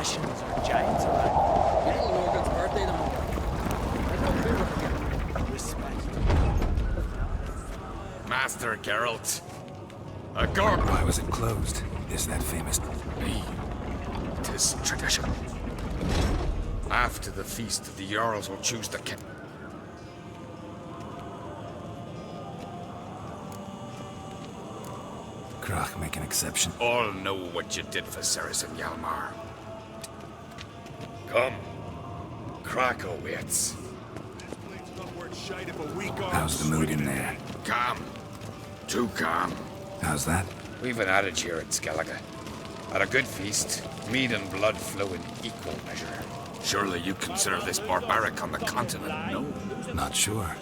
professionals or giants around. Little Morgan's birthday tomorrow. I've no clue what to get. Respect. Master Geralt. A gorg. Why was it closed? Is that famous? Me. 'Tis tradition. After the feast, the Jarls will choose the king. Craite make an exception. All know what you did for Ceres and Hjalmar. Come. Craite awaits. How's the mood in there? Calm. Too calm. How's that? We've an adage here at Skellige. At a good feast, mead and blood flow in equal measure. Surely you consider this barbaric on the continent, no? Not sure.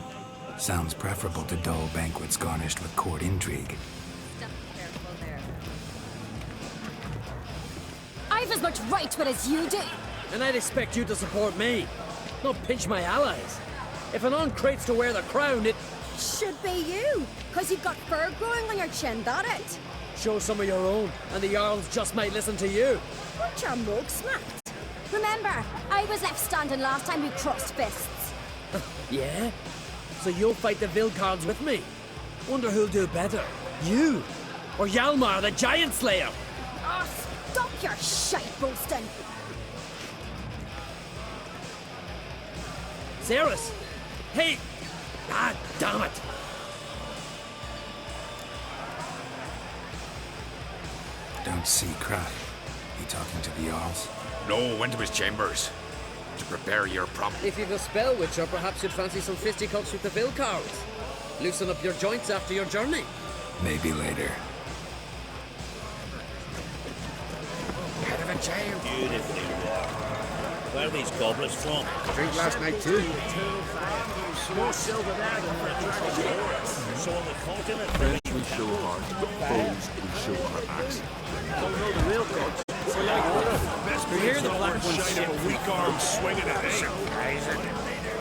Sounds preferable to dull banquets garnished with court intrigue. I've as much right to it as you do. And I'd expect you to support me, not pinch my allies. If an on Craite's to wear the crown, it Should be you, because you've got fur growing on your chin, that it? show some of your own, and the Jarls just might listen to you. Weren't your mug smacked? Remember, I was left standing last time we crossed fists. Yeah? So you'll fight the Vilcards with me? Wonder who'll do better, you or Hjalmar the Giant Slayer? Oh, stop your shite boasting. Ceres? Hey! Ah, damn it! Don't see Craite. He talking to the Jarls? No, went to his chambers. To prepare your problem. If you've a spell witcher, perhaps you'd fancy some fisticuffs with the Vilcards. Loosen up your joints after your journey. Maybe later. Head of a jail. Beautifully warm. Where are these goblets from? Drink last night too. More silver there than for a dragon. So on the continent, Friends we show heart, foes we show our axe. Don't know the real gods. we hear the black ones shit a weak arm swinging at us. Surprising.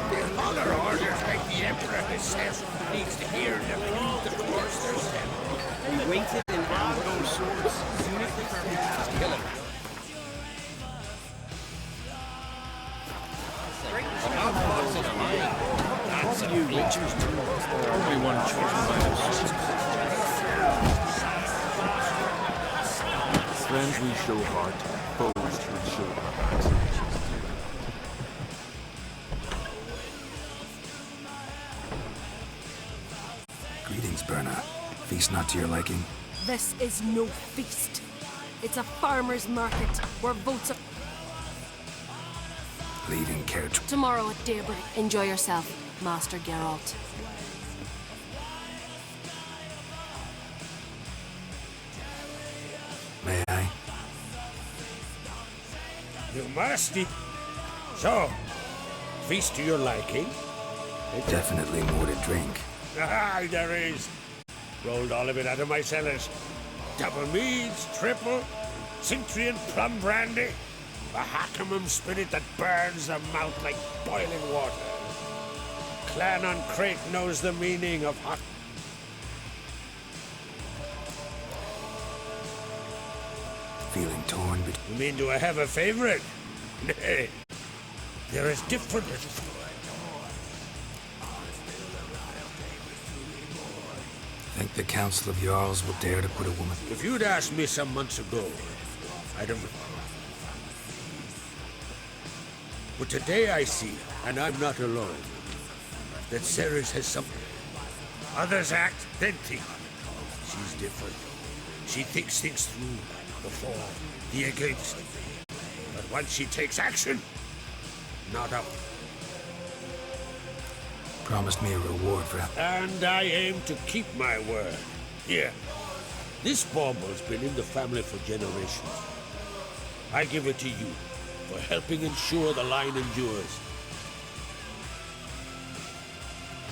The other orders like the Emperor himself needs to hear them. The course there's them. We waited in those swords. Soon as they start Kill him. you witchers do. Only one chosen by the Friends we show heart, foes we show our axe. Greetings, Berna. Feast not to your liking? This is no feast. It's a farmer's market where votes are... Leaving care Tomorrow at daybreak. Enjoy yourself, Master Geralt. May I? You must eat. So, feast to your liking? Definitely more to drink. Ah, there is. Rolled all of it out of my cellars. Double meads, triple, Cintrian plum brandy, a Hackamum spirit that burns the mouth like boiling water. Clan on Craite knows the meaning of hot. Feeling torn between... You mean, do I have a favorite? Nay, they're as different as... Think the Council of Jarls will dare to put a woman... If you'd asked me some months ago, I'd have... But today I see, and I'm not alone, that Ceres has something. Others act, then think. She's different. She thinks things through, before, the against. But once she takes action, not up. Promised me a reward for... And I aim to keep my word. Here, this bauble's been in the family for generations. I give it to you for helping ensure the line endures.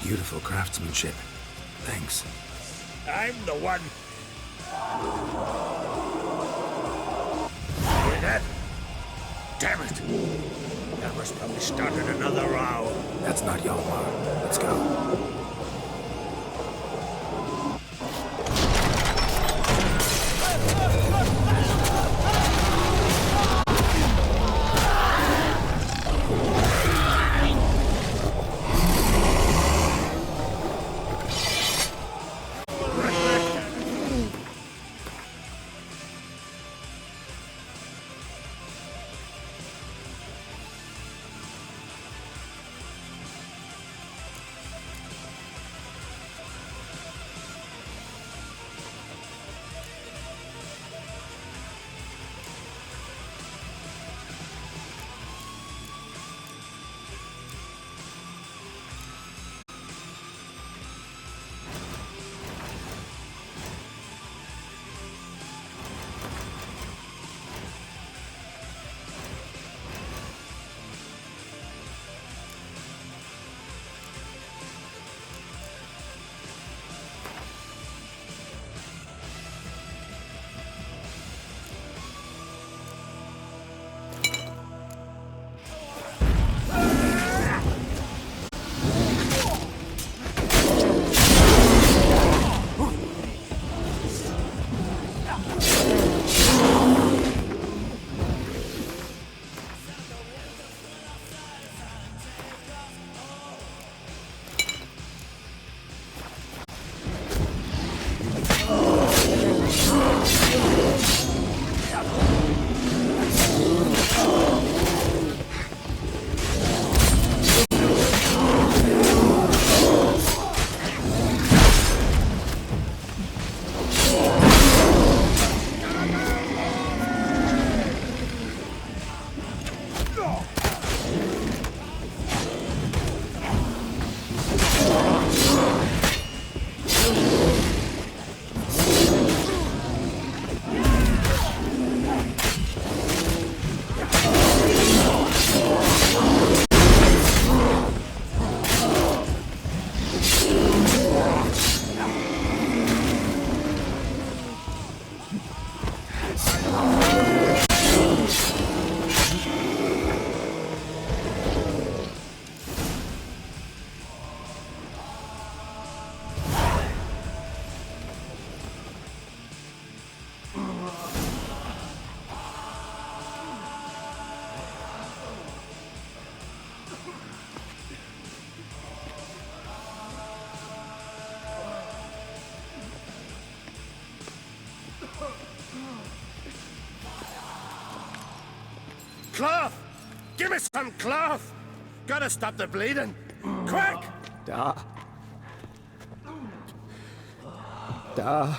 Beautiful craftsmanship. Thanks. I'm the one. Hear that? Damn it! That must probably started another row. That's not Hjalmar. Let's go. cloth! Give me some cloth! Gotta stop the bleeding! Quick! Da. Da.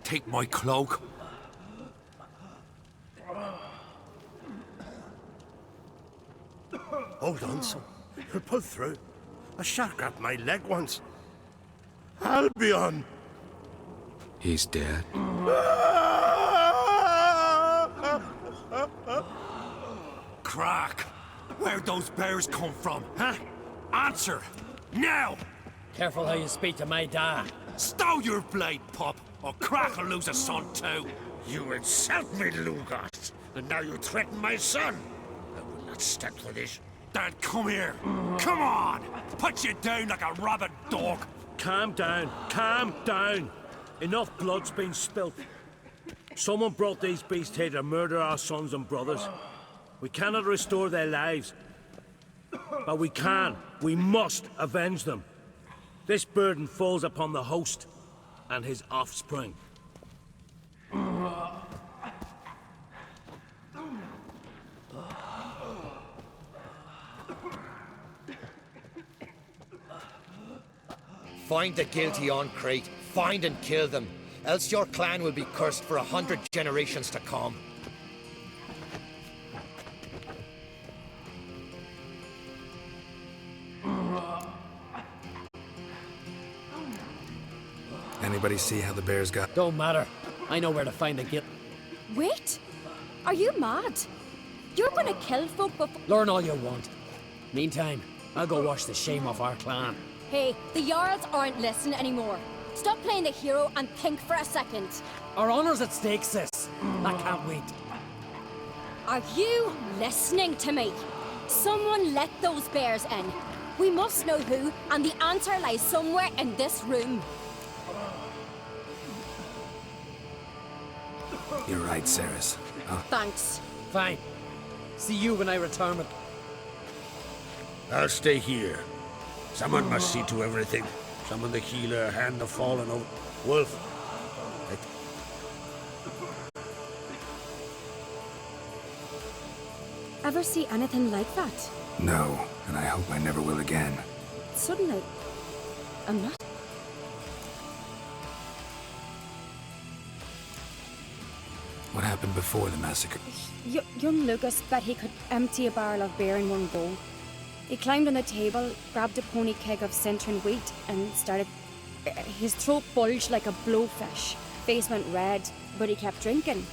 Take my cloak. Hold on, son. You'll pull through. A shark grabbed my leg once. Albion! He's dead. Crack! Where'd those bears come from, huh? Answer! Now! Careful how you speak to my dad. Stow your blade, pup, or Crack will lose a son too. You insult me, Lugas, and now you threaten my son. I will not stand for this. Dad, come here. Come on! Put you down like a rabid dog. Calm down. Calm down. Enough blood's been spilt. Someone brought these beasts here to murder our sons and brothers. We cannot restore their lives. But we must avenge them. This burden falls upon the host and his offspring. Find the guilty on Craite. Find and kill them. Else your clan will be cursed for 100 generations to come. Anybody see how the bears got? Don't matter. I know where to find the guilt. Wait! Are you mad? You're gonna kill folk before. Learn all you want. Meantime, I'll go wash the shame off our clan. Hey, the Jarls aren't listening anymore. Stop playing the hero and think for a second. Our honor's at stake, sis. I can't wait. Are you listening to me? Someone let those bears in. We must know who, and the answer lies somewhere in this room. You're right, Ceres. Thanks. Fine. See you when I return. I'll stay here. Someone must see to everything. Someone the healer, hand the fallen over. Wolf. Ever see anything like that? No, and I hope I never will again. Suddenly, I'm not. What happened before the massacre? Young Lucas bet he could empty a barrel of beer in one go. He climbed on the table, grabbed a pony keg of centering wheat, and started. His throat bulged like a blowfish. Face went red, but he kept drinking.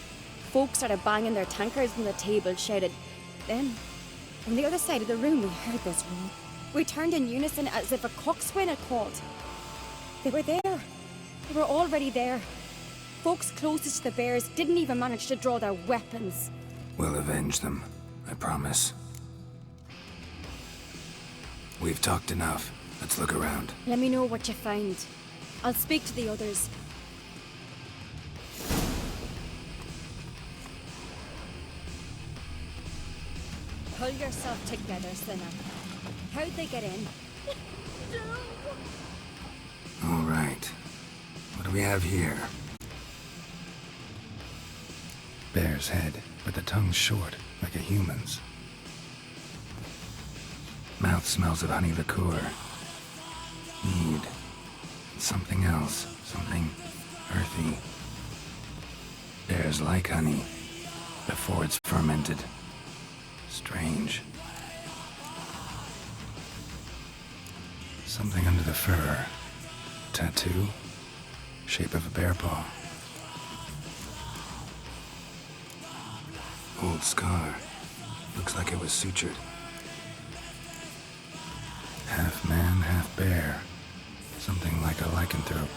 Folks started banging their tankards on the table, shouted. Then, from the other side of the room, we heard this. We turned in unison as if a coxswain had called. They were there. They were already there. Folks closest to the bears didn't even manage to draw their weapons. We'll avenge them, I promise. We've talked enough. Let's look around. Let me know what you find. I'll speak to the others. Pull yourself together, Sinner. How'd they get in? All right. What do we have here? Bear's head, but the tongue's short, like a human's. Mouth smells of honey liqueur. Mead. Something else. Something earthy. Bears like honey before it's fermented. Strange. Something under the fur. Tattoo. Shape of a bear paw. Old scar. Looks like it was sutured. Half man, half bear. Something like a lycanthrope.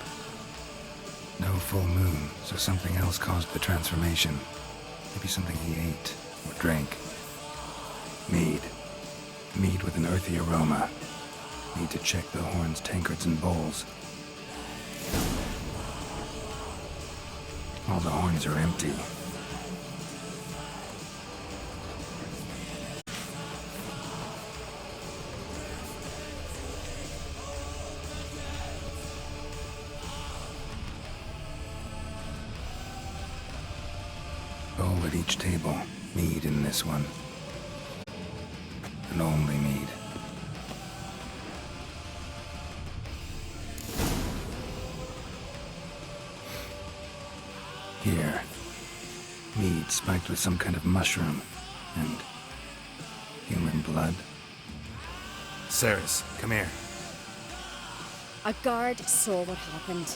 No full moon, so something else caused the transformation. Maybe something he ate or drank. Mead. Mead with an earthy aroma. Need to check the horns, tankards, and bowls. All the horns are empty. at each table. Mead in this one. And only mead. Here. Mead spiked with some kind of mushroom. And human blood. Ceres, come here. A guard saw what happened.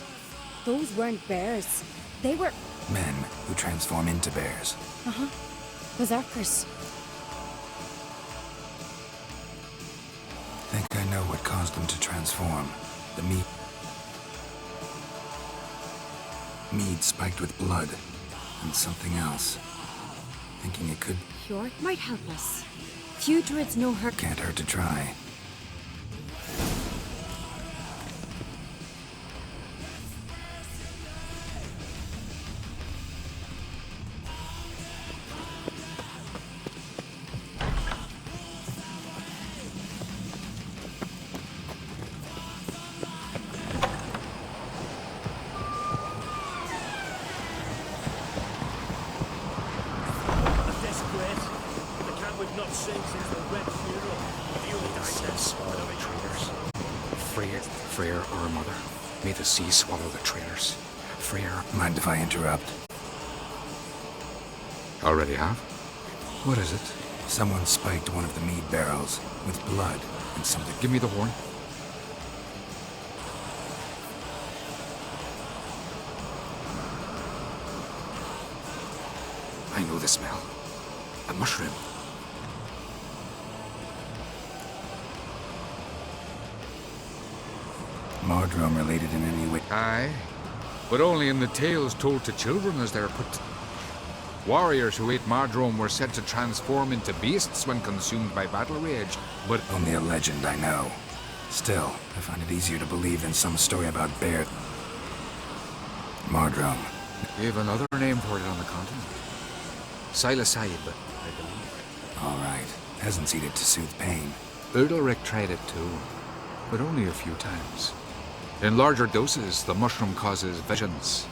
Those weren't bears. They were... Men who transform into bears. Uh-huh. Berserkers. Think I know what caused them to transform. The mead. Mead spiked with blood. And something else. Thinking it could... Fjord might help us. Few druids know her... Can't hurt to try. Freyr, our mother. May the sea swallow the traitors. Freyr. Mind if I interrupt? Already have? What is it? Someone spiked one of the mead barrels with blood and something. Give me the horn. I know the smell. A mushroom. Mardrome related in any way? Aye, but only in the tales told to children as they're put. Warriors who ate Mardrome were said to transform into beasts when consumed by battle rage, but... Only a legend, I know. Still, I find it easier to believe than some story about bear... Mardrome. We have another name for it on the continent. Psilocybin, I believe. All right. Peasants eat it to soothe pain. Udalric tried it too, but only a few times. In larger doses, the mushroom causes visions,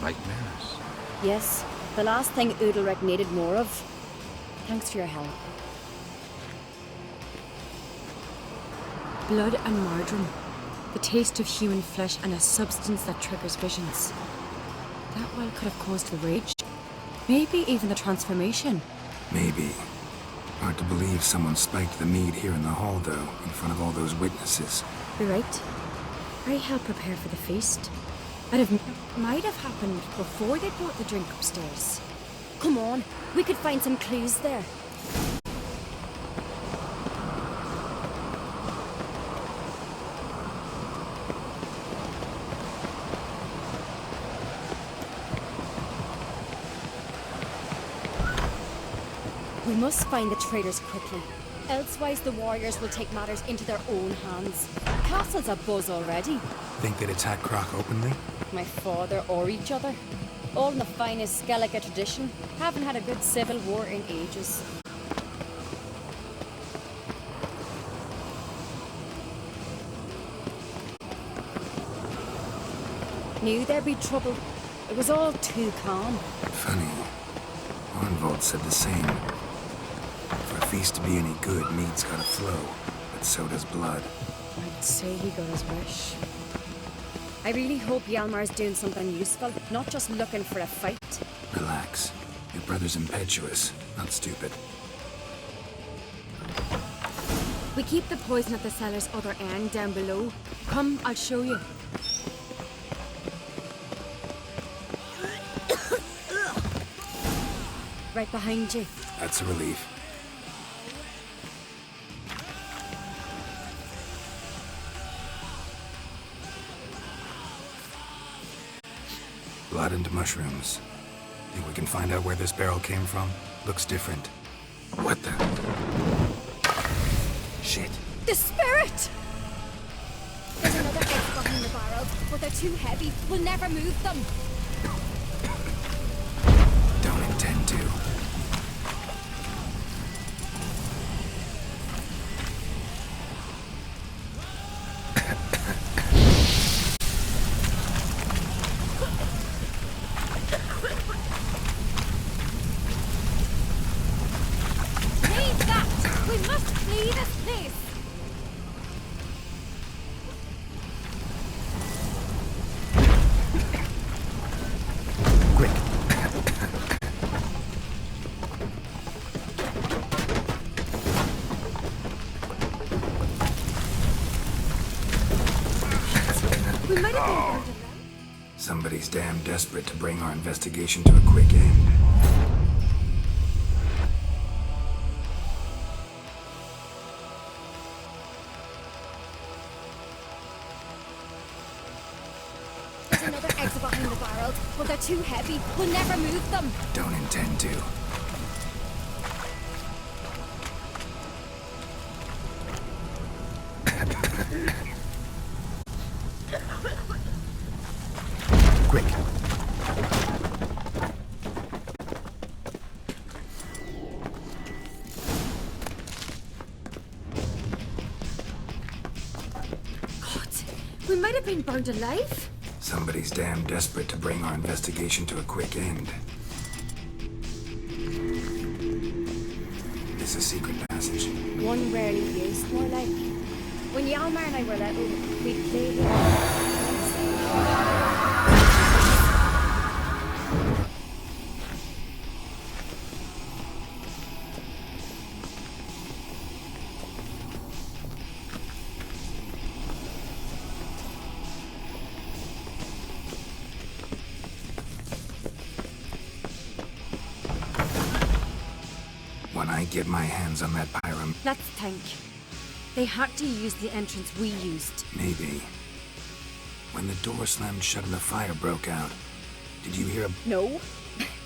nightmares. Yes, the last thing Udalric needed more of. Thanks for your help. Blood and Mardrome. The taste of human flesh and a substance that triggers visions. That well could have caused the rage. Maybe even the transformation. Maybe. Hard to believe someone spiked the mead here in the hall, though, in front of all those witnesses. You're right. I helped prepare for the feast. Might have happened before they brought the drink upstairs. Come on, we could find some clues there. We must find the traitors quickly. Elsewise, the warriors will take matters into their own hands. Castle's abuzz already. Think they'd attack Croc openly? My father or each other. All in the finest Skellige tradition. Haven't had a good civil war in ages. Knew there'd be trouble. It was all too calm. Funny. Arnvold said the same. For a feast to be any good, mead's gotta flow, but so does blood. I'd say he got his wish. I really hope Hjalmar's doing something useful, not just looking for a fight. Relax. Your brother's impetuous, not stupid. We keep the poison at the cellar's other end down below. Come, I'll show you. Right behind you. That's a relief. Blood and mushrooms. Think we can find out where this barrel came from? Looks different. What the? Shit. The spirit! There's another egg behind the barrel, but they're too heavy. We'll never move them. Don't intend to. just flee this place! Quick. We might have been burned alive. Somebody's damn desperate to bring our investigation to a quick end. There's another exit behind the barrels, but they're too heavy. We'll never move them. Don't intend to. Quick. God, we might have been burned alive. Somebody's damn desperate to bring our investigation to a quick end. It's a secret passage. One rarely used, more like when Yalmar and I were little, we'd play here. When I get my hands on that pyram, Let's think. They had to use the entrance we used. maybe. When the door slammed shut and the fire broke out, did you hear a... No,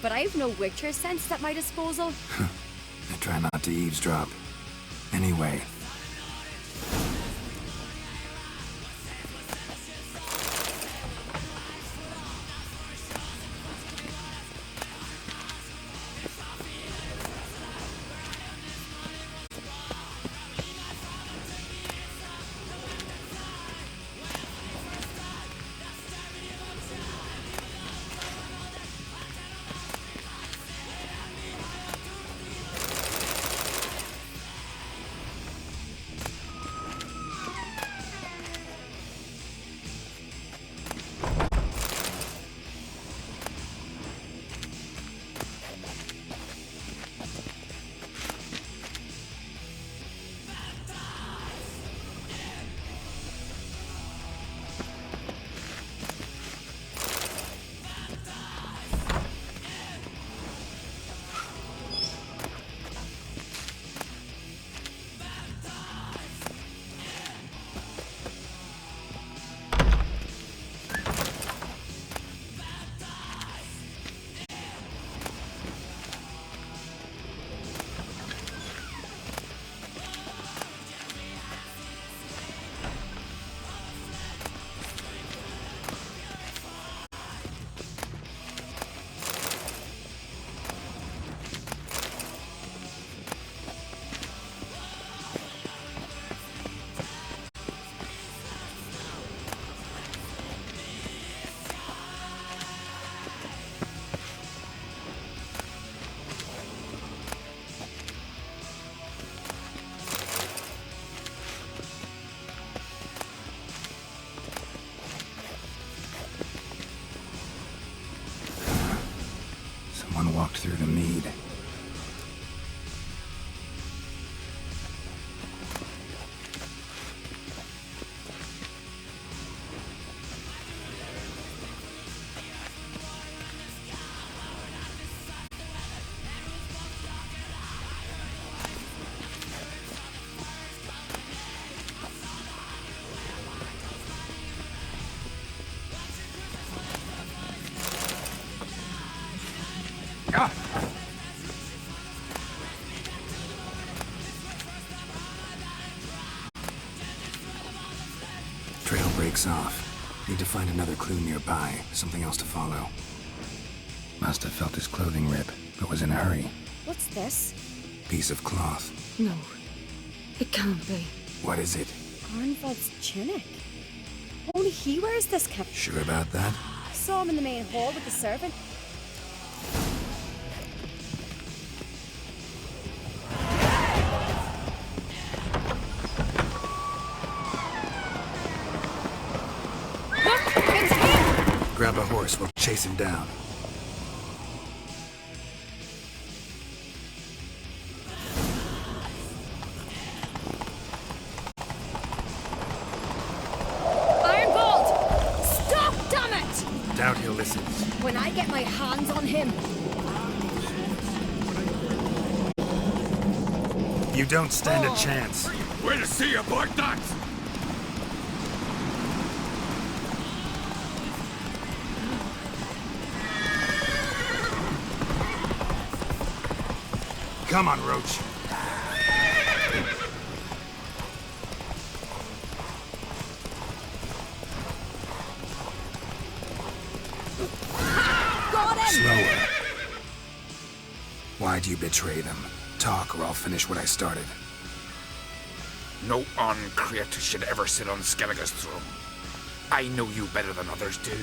but I've no Witcher sense at my disposal. I try not to eavesdrop. Anyway. Someone walked through the mead. Trail breaks off. Need to find another clue nearby. Something else to follow. Must have felt his clothing rip, but was in a hurry. What's this? Piece of cloth. No, it can't be. What is it? Arnvald's tunic. Only he wears this cap. Sure about that? I saw him in the main hall with the servant. Grab a horse, we'll chase him down. Ironbolt! Stop, damn it! Doubt he'll listen. When I get my hands on him. You don't stand a chance. Where to see you, Bartnox? Come on, Roach. Got him! Slower. Why do you betray them? Talk, or I'll finish what I started. No Craite should ever sit on Skellige's throne. I know you better than others do.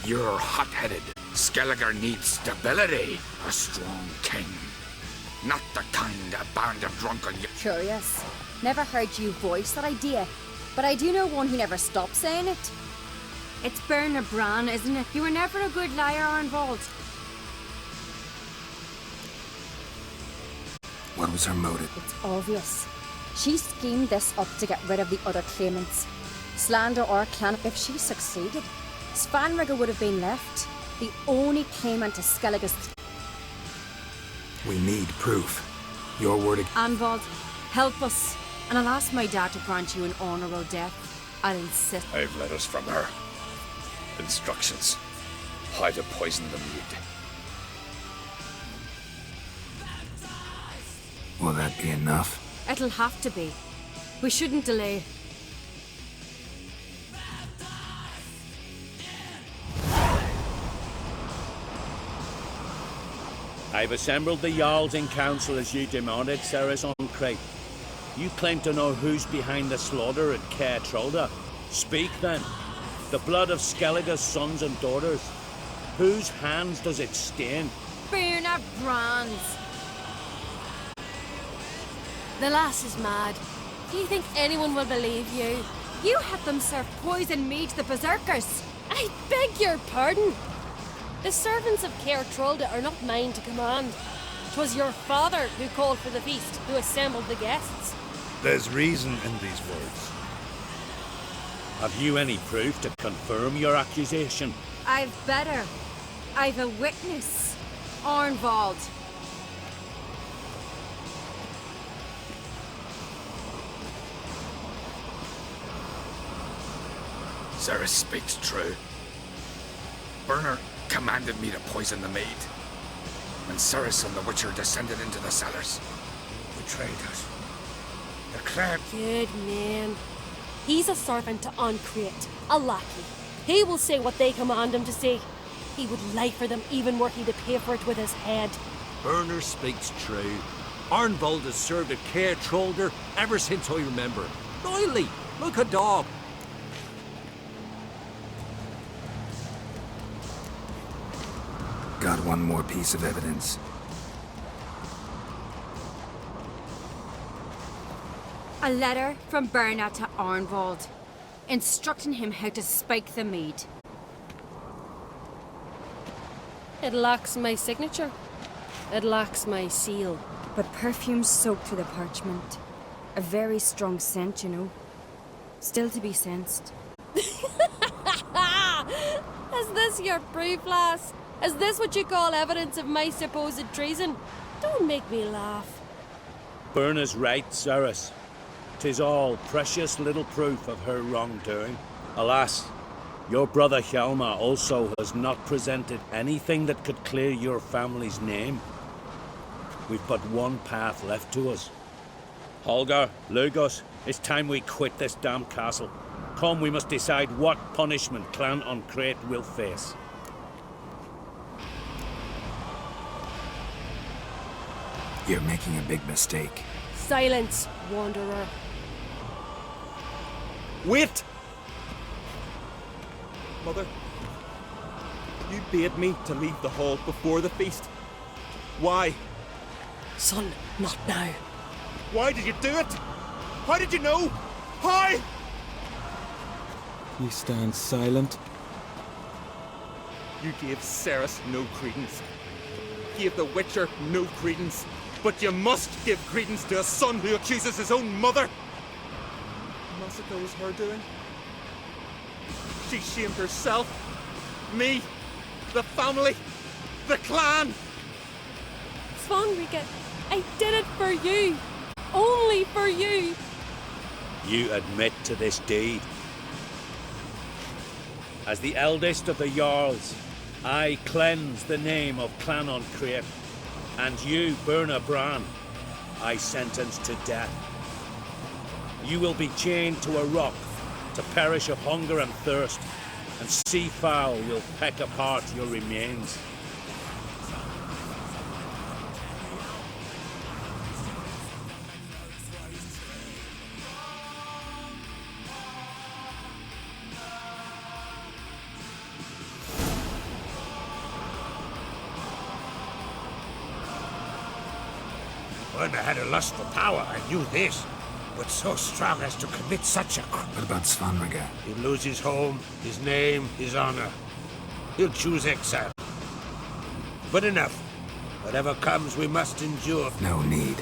You're hot-headed. Skellige needs stability. A strong king. Not the kind a band of drunken... Curious. Never heard you voice that idea, but I do know one who never stops saying it. It's Bernard Bran, isn't it? You were never a good liar or involved. What was her motive? It's obvious. She schemed this up to get rid of the other claimants. Slander or clan. If she succeeded, Svanrigger would have been left, the only claimant to Skellige's. We need proof. Your word Anvald, help us, and I'll ask my dad to grant you an honourable death. I'll insist. I have letters from her. Instructions. How to poison the mead. Will that be enough? It'll have to be. We shouldn't delay. I've assembled the Jarls in council as you demanded, Ceres on Craite. You claim to know who's behind the slaughter at Craite. Speak then. The blood of Skellige's sons and daughters. Whose hands does it stain? Bernard Bran's. The lass is mad. Do you think anyone will believe you? You had them serve poison mead to the berserkers. I beg your pardon. The servants of Craite are not mine to command. 'Twas your father who called for the feast, who assembled the guests. There's reason in these words. Have you any proof to confirm your accusation? I've better. I've a witness. Arnvald. Ceres speaks true. Bernard commanded me to poison the maid. And Ceres and the Witcher descended into the cellars. Betrayed us. The clan. Good man. He's a servant to Craite, a lackey. He will say what they command him to say. He would lie for them even were he to pay for it with his head. Bernard speaks true. Arnvald has served at Craite ever since I remember. Loyally, like a dog. Got one more piece of evidence. A letter from Bernard to Arnvald, instructing him how to spike the mead. It lacks my signature. It lacks my seal. But perfume soaked through the parchment. A very strong scent, you know. Still to be sensed. Is this your proof, lass? Is this what you call evidence of my supposed treason? Don't make me laugh. Bernard's right, Ceres. 'Tis all precious little proof of her wrongdoing. Alas, your brother Hjalmar also has not presented anything that could clear your family's name. We've but one path left to us. Holger, Lugos, it's time we quit this damn castle. Come, we must decide what punishment Clan on Craite will face. You're making a big mistake. Silence, wanderer. Wait! Mother, you bade me to leave the hall before the feast. Why? Son, not now. Why did you do it? How did you know? How? You stand silent. You gave Ceres no credence. Gave the Witcher no credence. But you must give credence to a son who accuses his own mother. The massacre was her doing. She shamed herself, me, the family, the clan. Svanrika, I did it for you. Only for you. You admit to this deed. As the eldest of the Jarls, I cleanse the name of Clan on Craite, and you, Burna Bran, I sentence to death. You will be chained to a rock to perish of hunger and thirst, and sea fowl will peck apart your remains. Burna had a lust for power, I knew this. But so strong as to commit such a crime. What about Svanrika? He'll lose his home, his name, his honor. He'll choose exile. But enough. Whatever comes, we must endure. No need.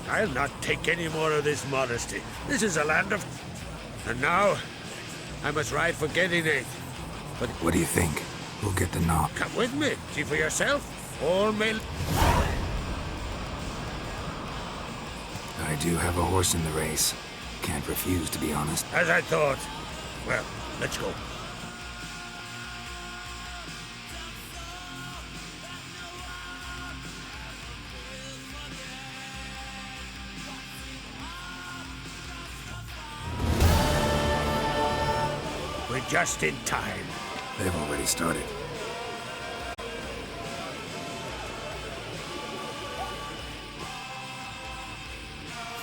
I'll not take any more of this modesty. This is a land of... And now, I must ride for Gedinate. But what do you think? Who'll get the knock? Come with me. See for yourself. All may... I do have a horse in the race. Can't refuse, to be honest. As I thought. Well, let's go. We're just in time. They've already started.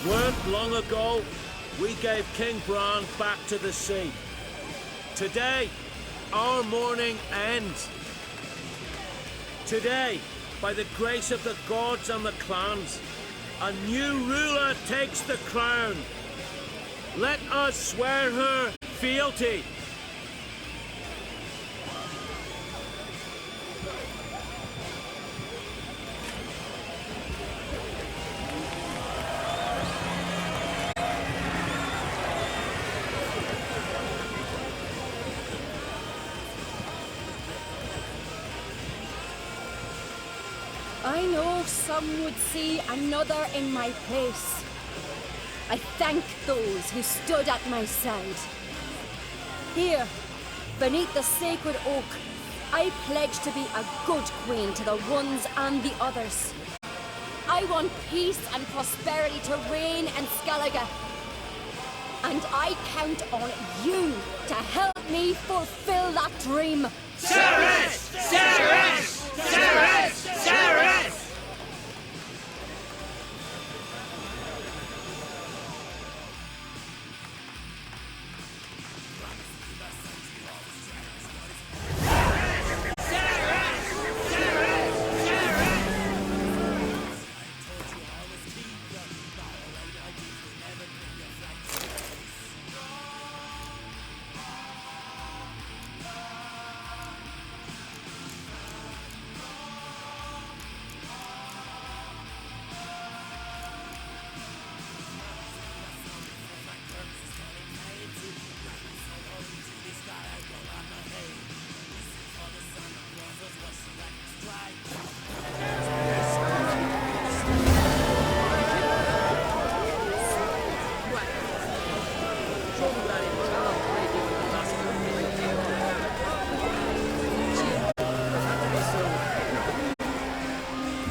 Weren't long ago, we gave King Bran back to the sea. Today, our mourning ends. Today, by the grace of the gods and the clans, a new ruler takes the crown. Let us swear her fealty. I know some would see another in my place. I thank those who stood at my side. Here, beneath the sacred oak, I pledge to be a good queen to the ones and the others. I want peace and prosperity to reign in Skellige. And I count on you to help me fulfill that dream. Ceres! Ceres! Ceres! Ceres!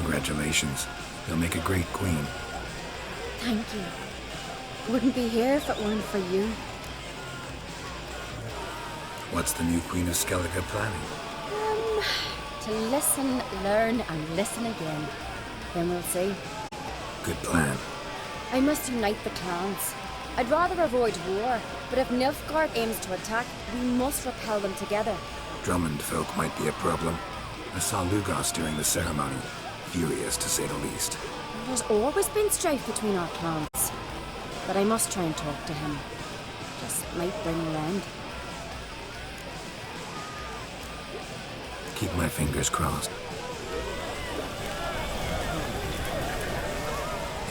Congratulations. You'll make a great queen. Thank you. Wouldn't be here if it weren't for you. What's the new Queen of Skellige planning? To listen, learn, and listen again. Then we'll see. Good plan. I must unite the clans. I'd rather avoid war, but if Nilfgaard aims to attack, we must repel them together. Drummond folk might be a problem. I saw Lugos during the ceremony. Furious, to say the least. There's always been strife between our clans. But I must try and talk to him. Just might bring her end. keep my fingers crossed.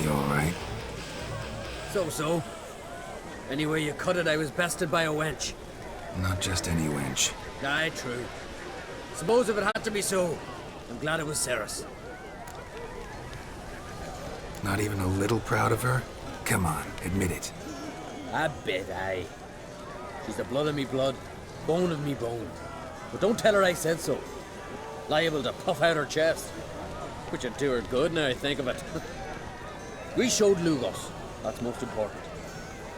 You alright? So. Anyway you cut it, I was bested by a wench. Not just any wench. Aye, true. Suppose if it had to be so, I'm glad it was Ceres. Not even a little proud of her? Come on, admit it. A bit, aye. She's the blood of me blood, bone of me bone. But don't tell her I said so. Liable to puff out her chest. Which would do her good now I think of it. We showed Lugos. That's most important.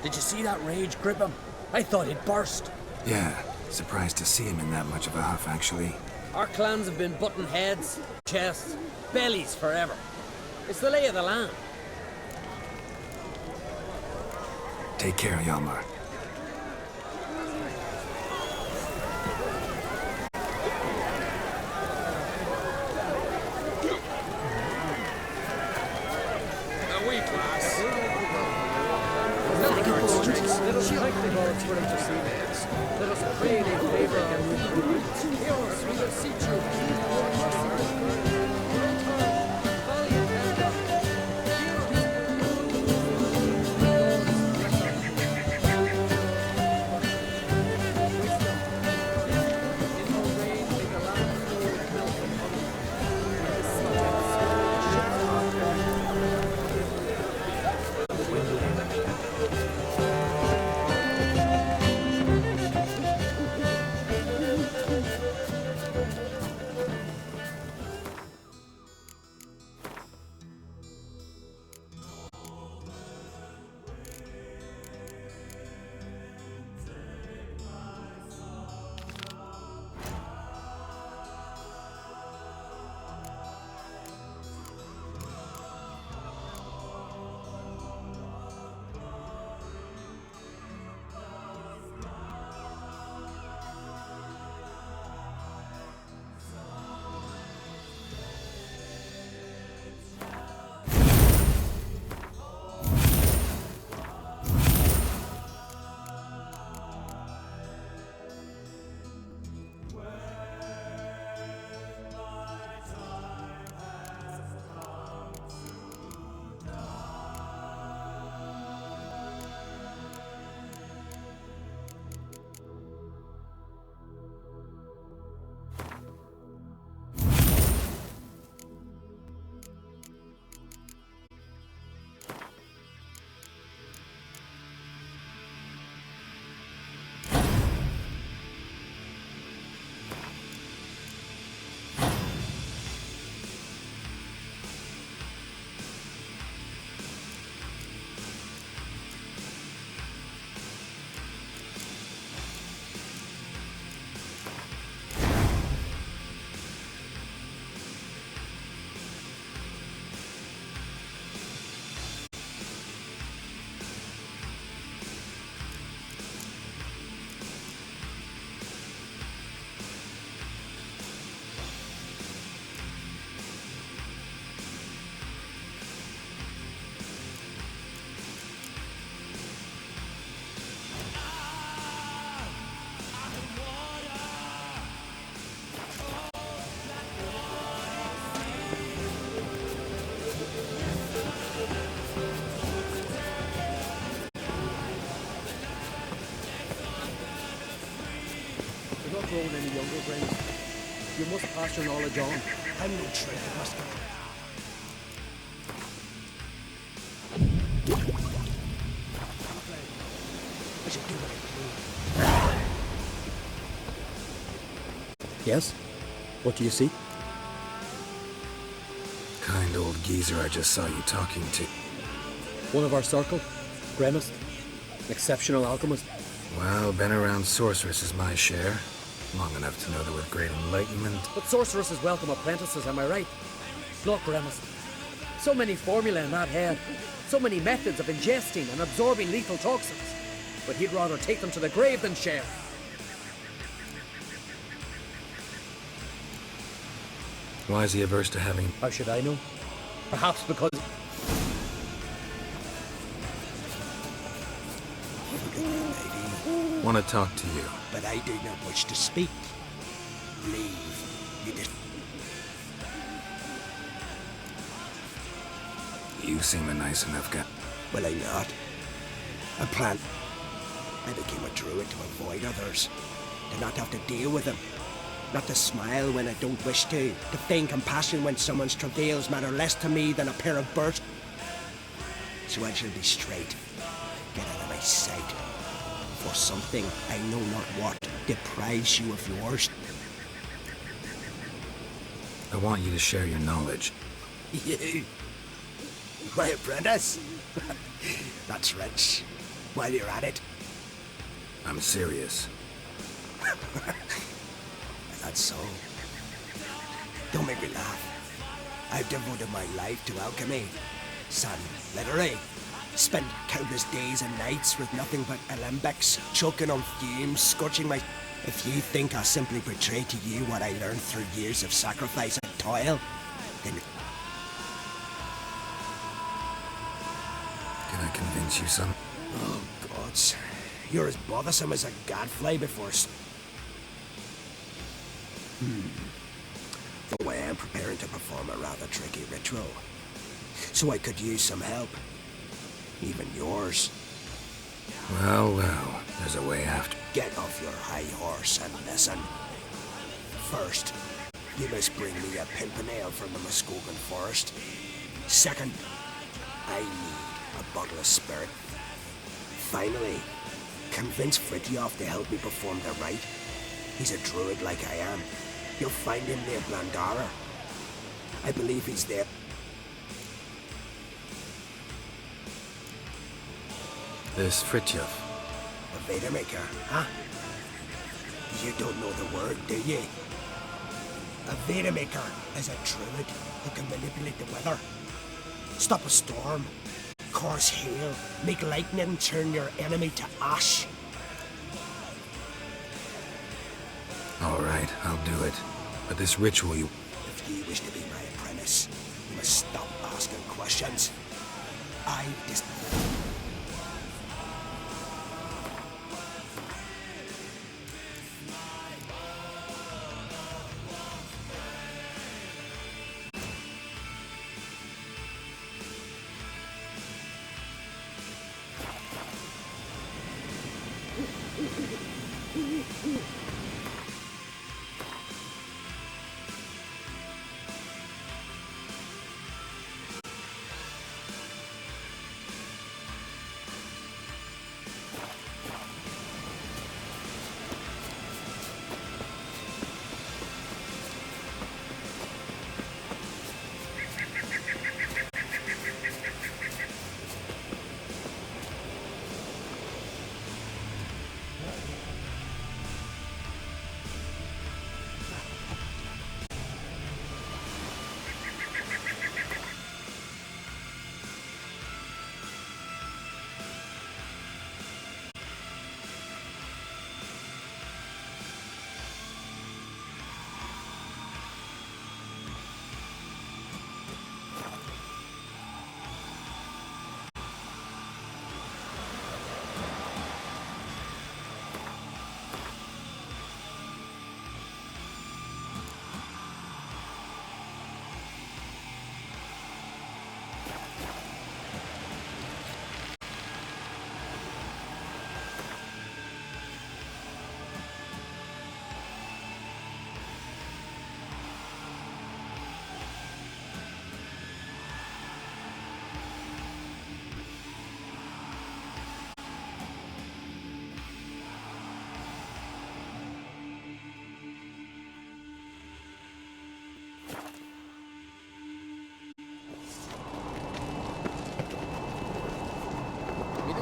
Did you see that rage grip him? I thought he'd burst. Yeah, surprised to see him in that much of a huff, actually. Our clans have been butting heads, chests, bellies forever. It's the lay of the land. Take care, Hjalmar. Let us pray in favor of yours. We will see grown any younger, Brent. You must pass your knowledge on. I'm no trade master. I should do what I do. Yes? What do you see? Kind old geezer I just saw you talking to. One of our circle? Gremist? An exceptional alchemist? Well, been around sorceresses my share. Long enough to know that with great enlightenment. But sorceresses welcome apprentices, am I right? Not Gremist. So many formulae in that head. So many methods of ingesting and absorbing lethal toxins. But he'd rather take them to the grave than share. Why is he averse to having... How should I know? Perhaps because... Want to talk to you. But I do not wish to speak. Leave. You just... You seem a nice enough guy. Well, I'm not. I became a druid to avoid others. To not have to deal with them. Not to smile when I don't wish to feign compassion when someone's travails matter less to me than a pair of birds. So I shall be straight. Get out of my sight. For something, I know not what, deprives you of yours. I want you to share your knowledge. You? My apprentice? That's rich. While you're at it. I'm serious. That's so. Don't make me laugh. I've devoted my life to alchemy. Son, literally. Spent countless days and nights with nothing but alembics, choking on fumes, scorching my... If you think I simply portray to you what I learned through years of sacrifice and toil, then... Can I convince you, son? Oh, gods. You're as bothersome as a gadfly before... The way I'm preparing to perform a rather tricky ritual. So I could use some help. Even yours. Well, there's a way after. Get off your high horse and listen. First, you must bring me a pimpernel from the Muskogan forest. Second, I need a bottle of spirit. Finally, convince Fritjof to help me perform the rite. He's a druid like I am. You'll find him near Blandara. I believe he's there. This Fritjof. The Vadermaker, huh? You don't know the word, do you? A Vadermaker is a druid who can manipulate the weather. Stop a storm, cause hail, make lightning turn your enemy to ash. All right, I'll do it. But this ritual you... If you wish to be my apprentice, you must stop asking questions. I just...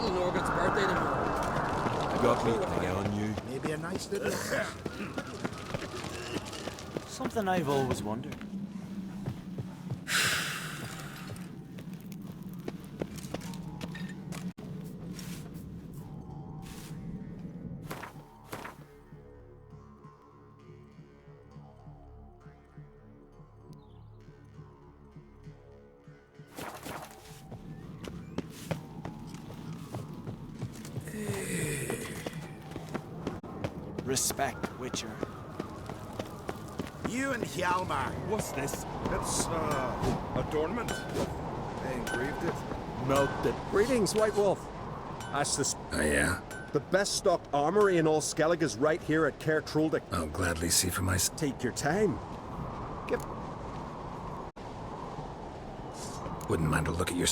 Norgan's birthday tomorrow. You got me an eye on you. Maybe a nice little... Something I've always wondered. Respect, Witcher. you and Hjalmar. What's this? It's, adornment. They engraved it. Melted. Greetings, White Wolf. That's the... Oh, yeah? The best stocked armory in all Skellig is right here at Caer Troldic. I'll gladly see for myself. Take your time. Give... Wouldn't mind a look at your...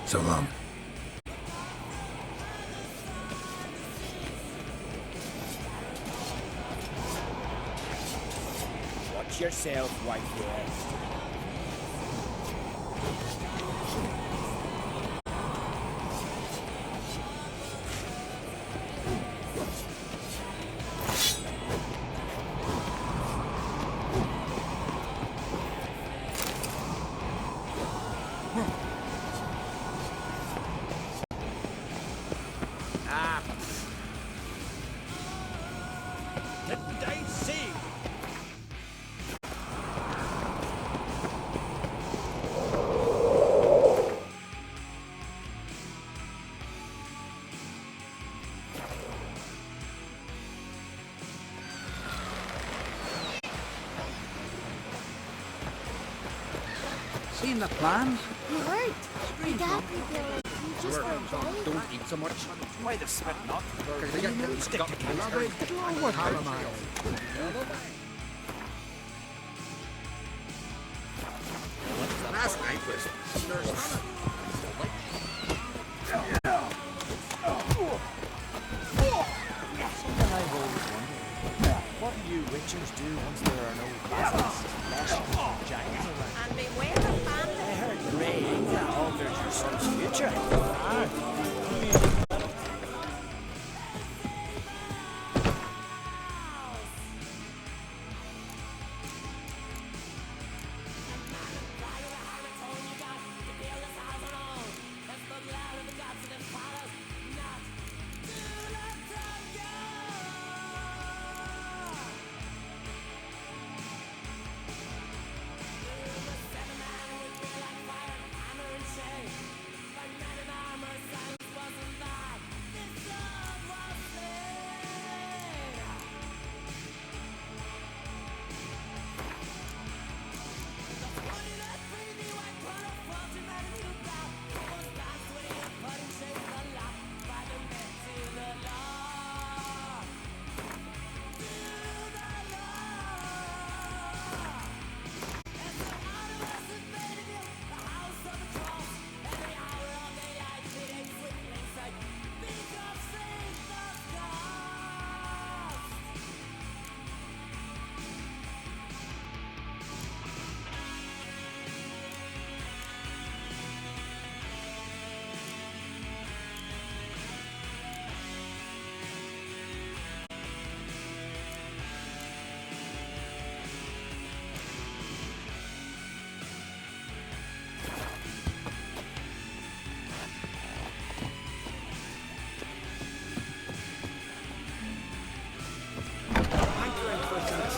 So long. Watch yourself, White Wolf. Didn't I see? Seen the plans? You heard? The gap rebuild. You just went down. Don't eat so much. Why the spit not? Because they get stick to Last night was... Something I've always wondered. What do you witchers do once there are no bastards, lashes, and giants around? And beware the fan. I heard Ray alters your son's future.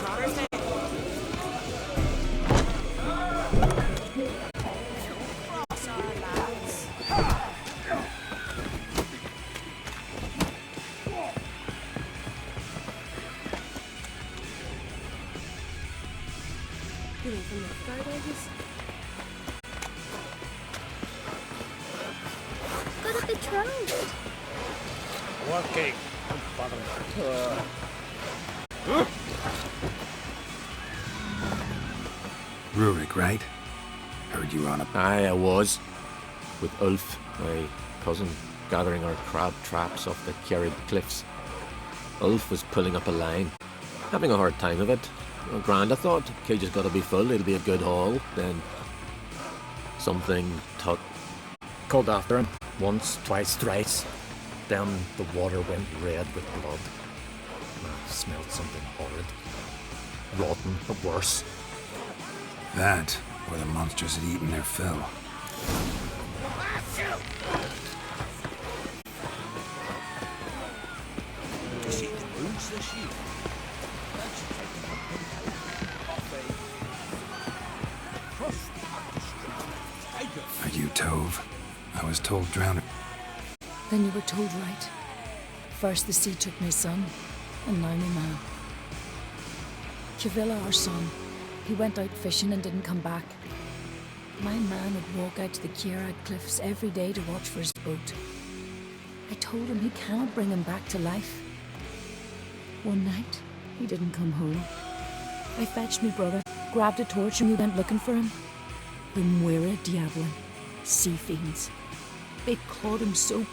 Trotter's head. Cross our lads. You know, from that guard, I guess. Got a bit drowned. Working. Don't bother me. Rurik, right? Heard you on a... Aye, I was. With Ulf, my cousin, gathering our crab traps off the Kerrid cliffs. Ulf was pulling up a line, having a hard time of it. Well, grand, I thought. Cage has got to be full, it'll be a good haul. Then something called after him. Once, twice, thrice. Then the water went red with blood. I smelled something horrid. Rotten, or worse. That, or the monsters had eaten their fill. You see the boots this year? Are you Tove? I was told drown. Then you were told right. First the sea took my son, and now my man. Cavilla, our son, he went out fishing and didn't come back. My man would walk out to the Kerrid cliffs every day to watch for his boat. I told him he cannot bring him back to life. One night, he didn't come home. I fetched my brother, grabbed a torch, and we went looking for him. The Muira Diablin, sea fiends. They clawed him so.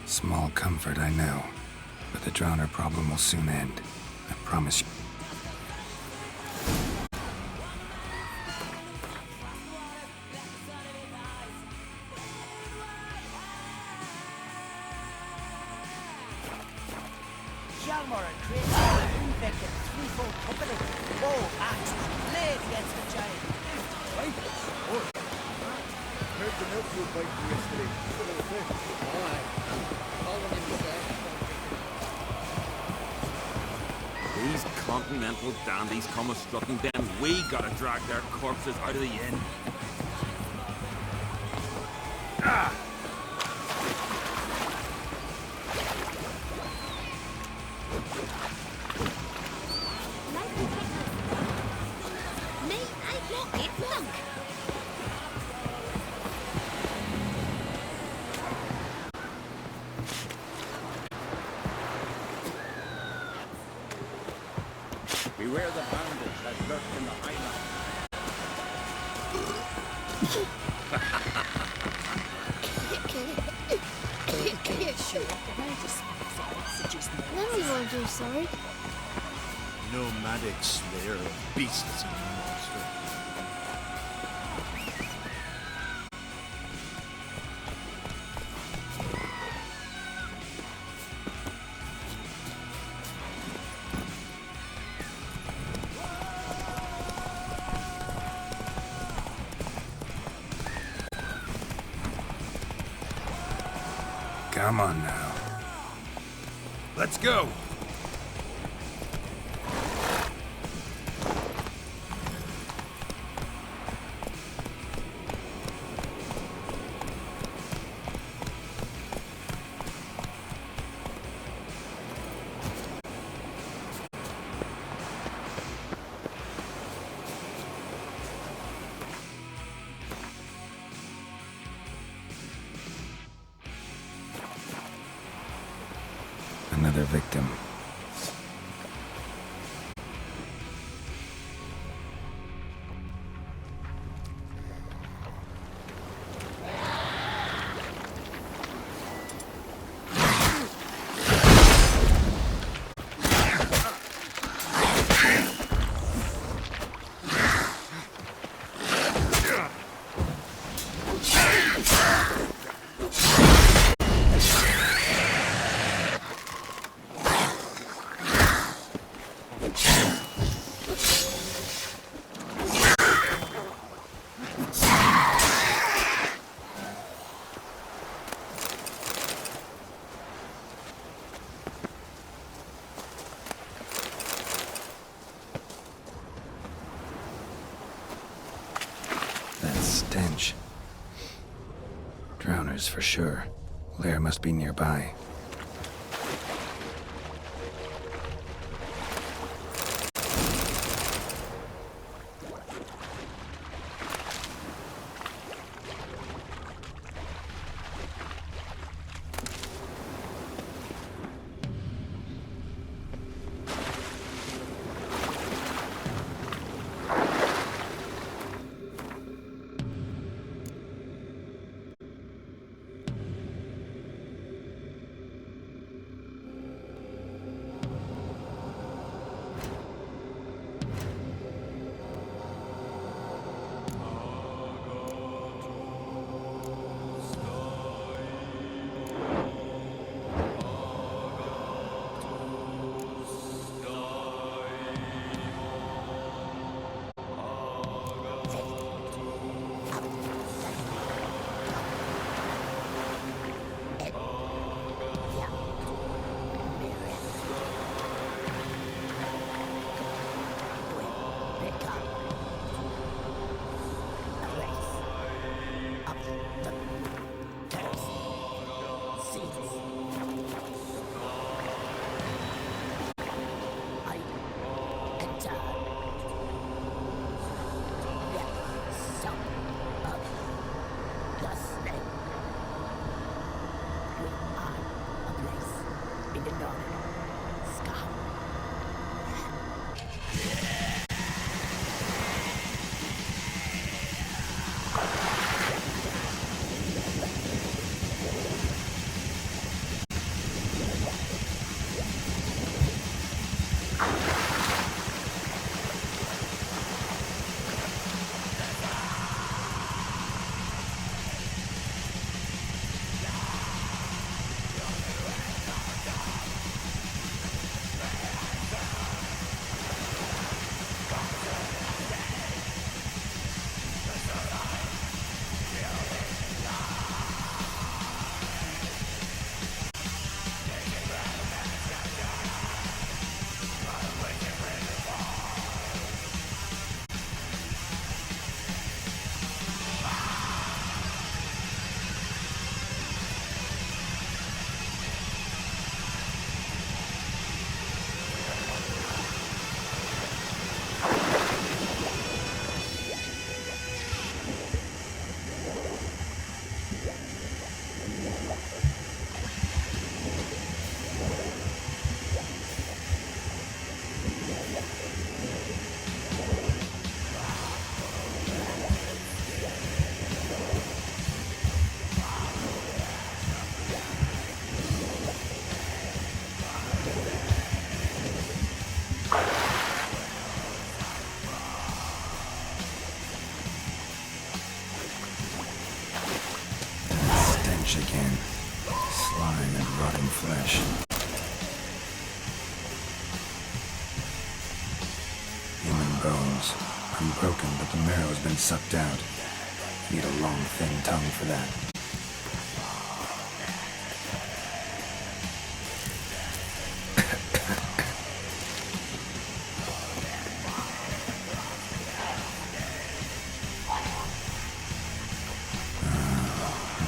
Small comfort, I know. But the drowner problem will soon end. I promise you. Hjalmar and Craite are infected threefold company. Bow, axe, blade against the giant. Right? Oh. Heard the milk would bite me yesterday. What do you think? These continental dandies come a-strutting, then we gotta drag their corpses out of the inn. Ah! Nee, hij blokt dit blank. Beware the bandits that lurk in the highland. No one won't do sorry. Nomadic slayer of beasts and monsters. Come on now. Let's go! Another victim. stench. Drowners for sure. Lair must be nearby. Again. Slime and rotting flesh. Human bones. Unbroken, but the marrow's been sucked out. Need a long, thin tongue for that.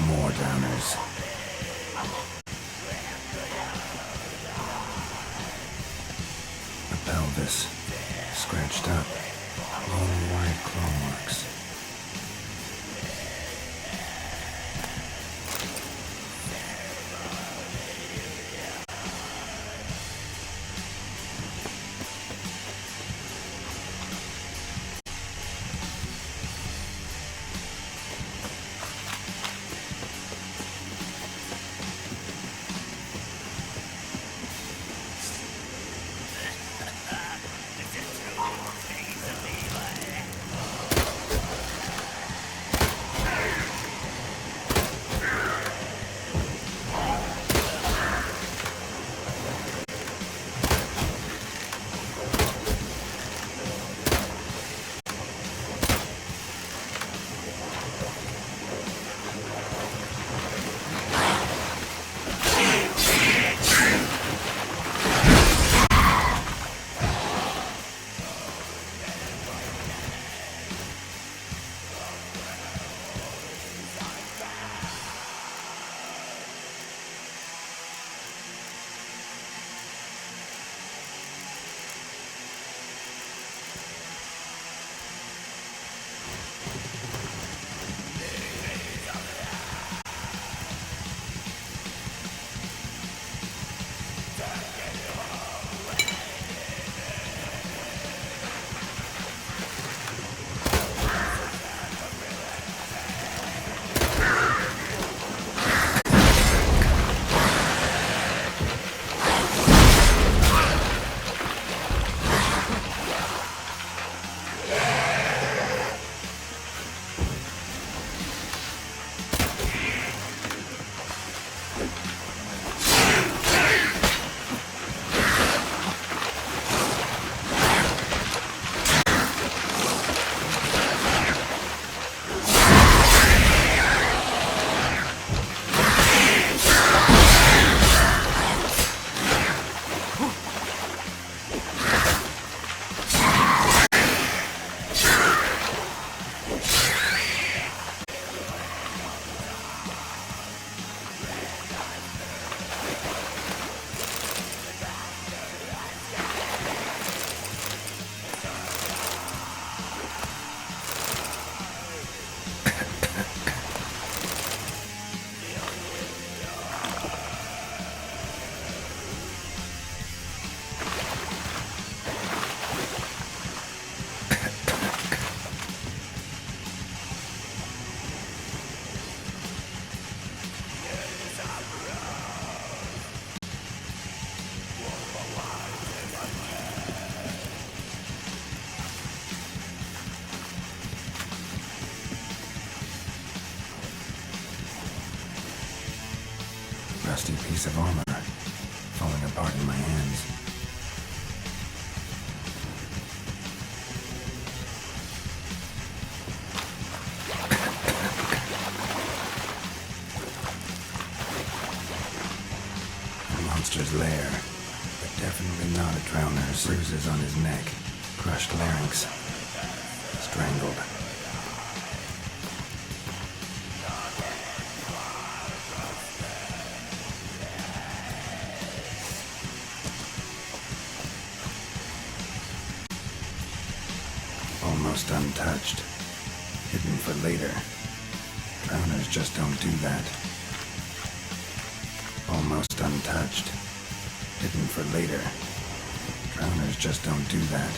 More downers. The pelvis, scratched up, long wide claw marks. rusty piece of armor, falling apart in my hands. A monster's lair, but definitely not a drowner's. Bruises on his neck, crushed larynx, strangled. Almost untouched. Hidden for later. Drowners just don't do that. Almost untouched. Hidden for later. Drowners just don't do that.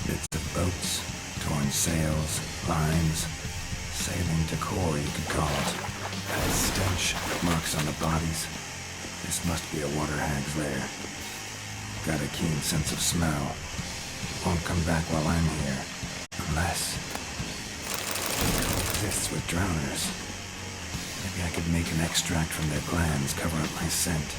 Bits of boats, torn sails, lines, sailing decor you could call it. That stench, marks on the bodies. This must be a water hag's lair. Got a keen sense of smell. Won't come back while I'm here. Unless it exists with drowners. Maybe I could make an extract from their glands cover up my scent.